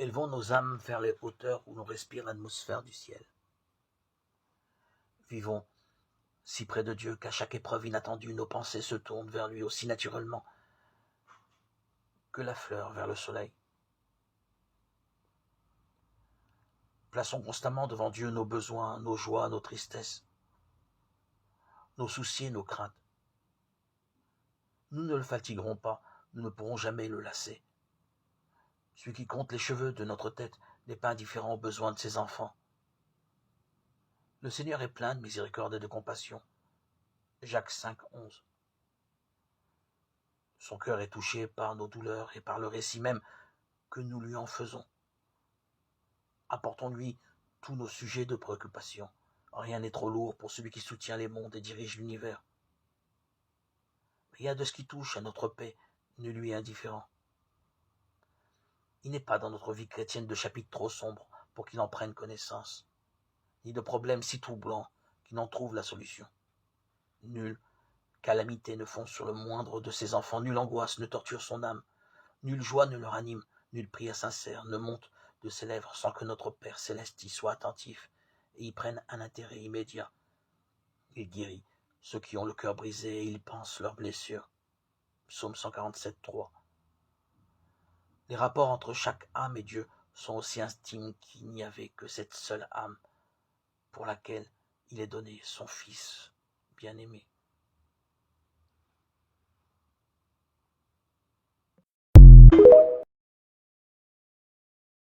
Élevons nos âmes vers les hauteurs où l'on respire l'atmosphère du ciel. Vivons si près de Dieu qu'à chaque épreuve inattendue, nos pensées se tournent vers lui aussi naturellement que la fleur vers le soleil. Plaçons constamment devant Dieu nos besoins, nos joies, nos tristesses, nos soucis, nos craintes. Nous ne le fatiguerons pas, nous ne pourrons jamais le lasser. Celui qui compte les cheveux de notre tête n'est pas indifférent aux besoins de ses enfants. Le Seigneur est plein de miséricorde et de compassion. Jacques 5, 11. Son cœur est touché par nos douleurs et par le récit même que nous lui en faisons. Apportons-lui tous nos sujets de préoccupation. Rien n'est trop lourd pour celui qui soutient les mondes et dirige l'univers. Rien de ce qui touche à notre paix ne lui est indifférent. Il n'est pas dans notre vie chrétienne de chapitre trop sombre pour qu'il en prenne connaissance, ni de problème si troublant qu'il en trouve la solution. Nulle calamité ne fonce sur le moindre de ses enfants, nulle angoisse ne torture son âme, nulle joie ne le ranime, nulle prière sincère ne monte de ses lèvres sans que notre Père céleste y soit attentif et y prenne un intérêt immédiat. Il guérit ceux qui ont le cœur brisé et il pense leurs blessures. Psaume 147, 3. Les rapports entre chaque âme et Dieu sont aussi intimes qu'il n'y avait que cette seule âme pour laquelle il est donné son Fils bien-aimé.